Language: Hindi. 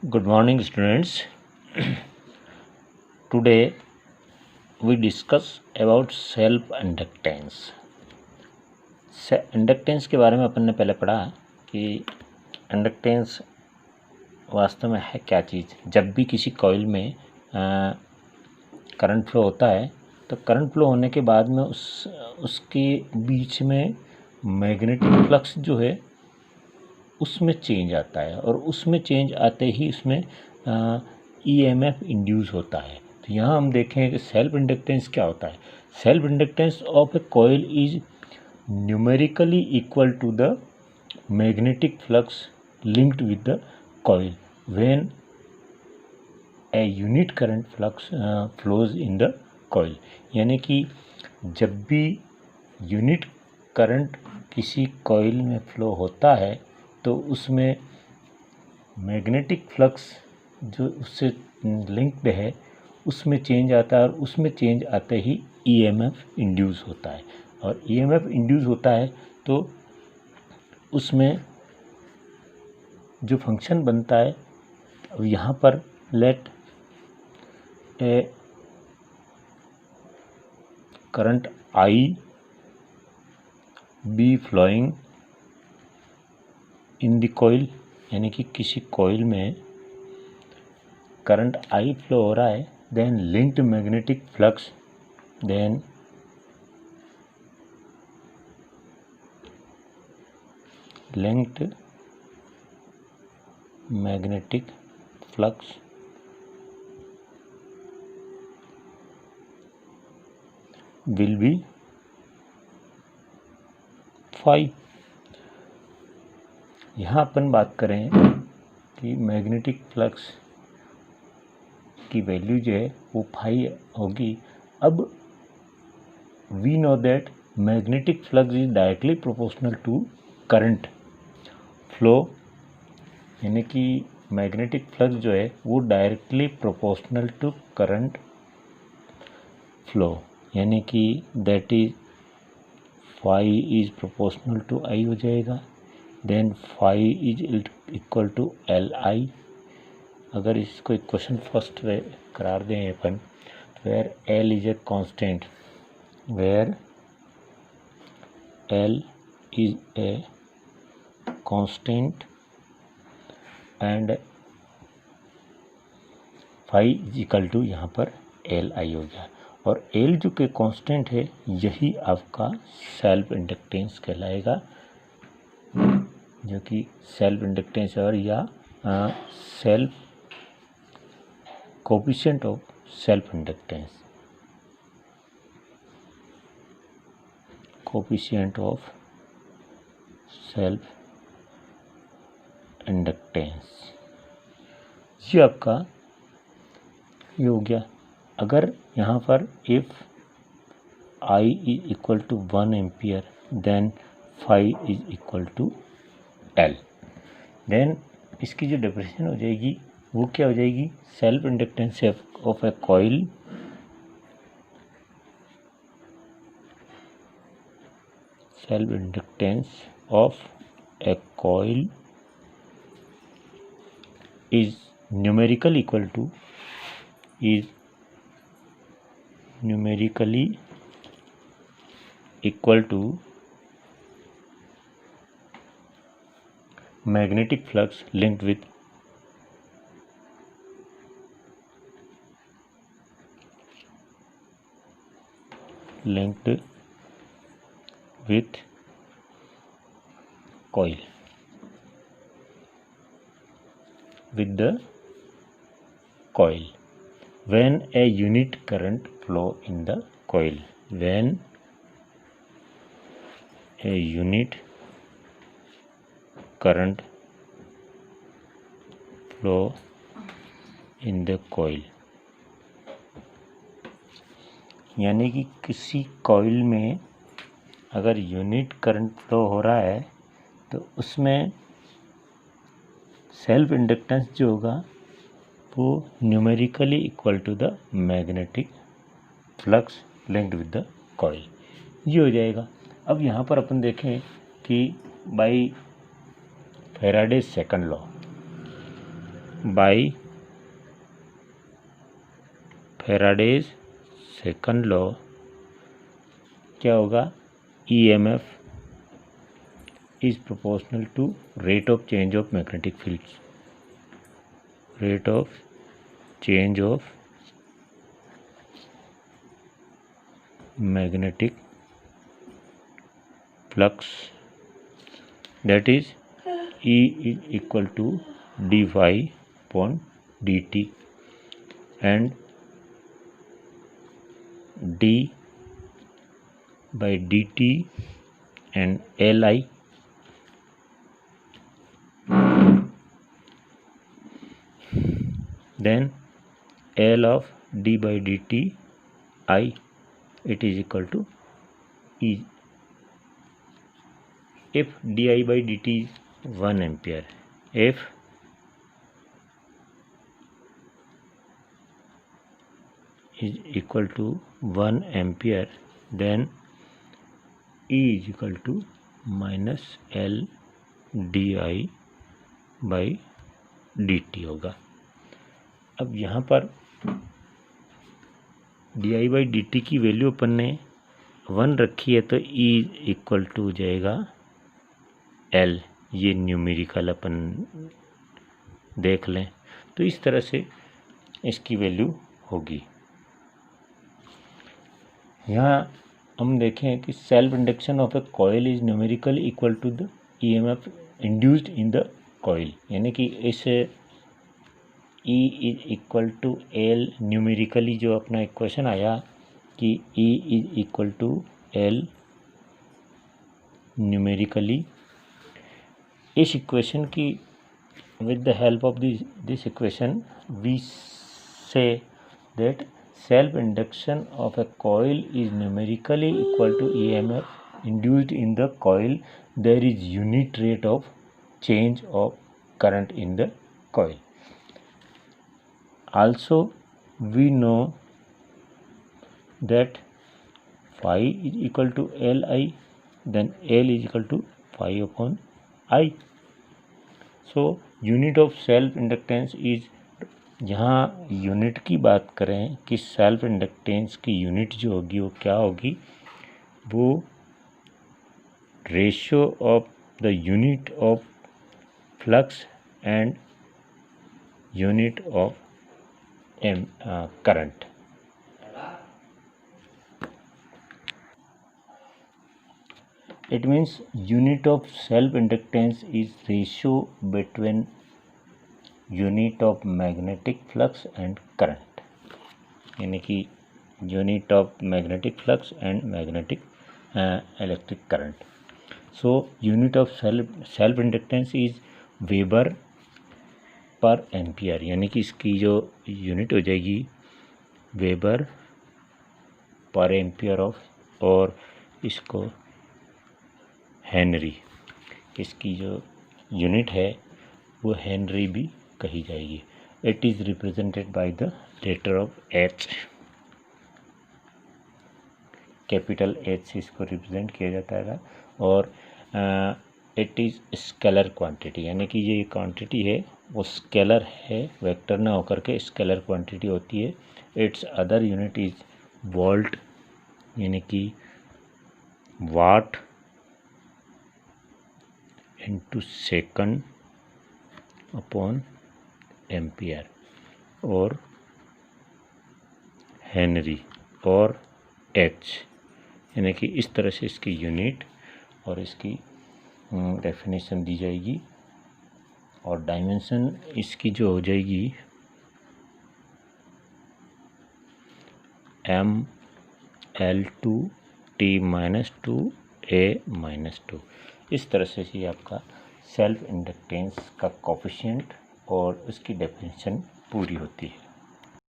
Good morning, students. Today we discuss about self inductance. Inductance के बारे में अपन ने पहले पढ़ा कि इंडक्टेंस वास्तव में है क्या चीज़। जब भी किसी कॉइल में करंट फ्लो होता है तो करंट फ्लो होने के बाद में उसके बीच में मैग्नेटिक फ्लक्स जो है उसमें चेंज आता है और उसमें चेंज आते ही उसमें ईएमएफ इंड्यूस होता है। तो यहाँ हम देखें कि सेल्फ इंडक्टेंस क्या होता है। Self inductance of a coil is numerically equal to the magnetic flux linked with the coil when a unit current flux flows in the coil. यानी कि जब भी यूनिट करंट किसी कॉइल में फ्लो होता है तो उसमें मैग्नेटिक फ्लक्स जो उससे लिंक्ड है उसमें चेंज आता है और उसमें चेंज आते ही ईएमएफ इंड्यूस होता है। और ईएमएफ इंड्यूस होता है तो उसमें जो फंक्शन बनता है, अब यहाँ पर let a current I be flowing in the coil, यानी कि किसी कॉइल में करंट आई फ्लो हो रहा है, then linked magnetic flux, then linked magnetic flux will be phi. यहाँ अपन बात करें कि मैग्नेटिक फ्लक्स की वैल्यू जो है वो फाई होगी। अब we know that magnetic flux is directly proportional to current flow, यानी कि मैग्नेटिक फ्लक्स जो है वो directly proportional to current flow, यानी कि that is phi is proportional to I हो जाएगा। Then phi is equal to L I. अगर इसको इक्वेशन फर्स्ट करार दें अपन, where L is a constant, where L is a constant and phi is equal to यहाँ पर एल आई हो गया। और एल जो कि कांस्टेंट है यही आपका सेल्फ इंडक्टेंस कहलाएगा, जो कि सेल्फ इंडक्टेंस और या self coefficient of self inductance, coefficient of self inductance, ये आपका ये हो गया। अगर यहाँ पर if I is equal to 1 ampere then phi is equal to L, then इसकी जो डेफिनेशन हो जाएगी वो क्या हो जाएगी, self inductance of a coil self inductance of a coil is numerically equal to magnetic flux linked with coil with the coil when a unit current flow in the coil, when a unit current flow in the coil, यानी कि किसी कॉइल में अगर यूनिट करंट फ्लो हो रहा है तो उसमें सेल्फ इंडक्टेंस जो होगा वो numerically equal to the magnetic flux linked with the coil, ये हो जाएगा। अब यहाँ पर अपन देखें कि by Faraday's second law, by Faraday's second law क्या होगा, EMF is proportional to rate of change of magnetic fields. Rate of change of magnetic flux, that is E is equal to dy upon dt, and d by dt and Li, then L of d by dt I, it is equal to E. If di by dt is 1 ampere, if is equal to 1 ampere, then E is equal to minus L di by dt होगा। अब यहाँ पर di by dt की वैल्यू अपन ने 1 रखी है, तो E इक्वल टू हो जाएगा L। ये न्यूमेरिकल अपन देख लें तो इस तरह से इसकी वैल्यू होगी। यहाँ हम देखें कि self induction of a coil is numerically equal to the EMF induced in the coil, यानी कि इस E is equal to L numerically जो अपना इक्वेशन आया कि E is equal to L numerically, इस इक्वेशन की with the help of this equation we say that self induction of a coil is numerically equal to EMF induced in the coil. There is unit rate of change of current in the coil. Also we know that phi is equal to Li, then L is equal to phi upon I. So unit of self inductance is, यहाँ यूनिट की बात करें कि सेल्फ इंडक्टेंस की यूनिट जो होगी वो क्या होगी, वो ratio of the unit of flux and unit of current. It means unit of self inductance is ratio between unit of magnetic flux and current, यानी कि unit of magnetic flux and magnetic electric current. So unit of self inductance is Weber per ampere, यानी कि इसकी जो यूनिट हो जाएगी Weber per ampere ऑफ, और इसको हेनरी, इसकी जो यूनिट है वो हेनरी भी कही जाएगी। It is represented by the letter of H, capital H से इसको रिप्रेजेंट किया जाता है। और इट इज़ स्केलर क्वांटिटी, यानी कि ये क्वांटिटी है वो स्केलर है, वेक्टर ना होकर के स्केलर क्वांटिटी होती है। It's other unit is volt, यानी कि वाट इंटू सेकंड अपॉन एम्पियर, और हेनरी और H, यानी कि इस तरह से इसकी यूनिट और इसकी डेफिनेशन दी जाएगी। और डायमेंशन इसकी जो हो जाएगी ML2T-2 A-2। इस तरह से ही आपका सेल्फ इंडक्टेंस का कोफिशिएंट और उसकी डेफिनेशन पूरी होती है।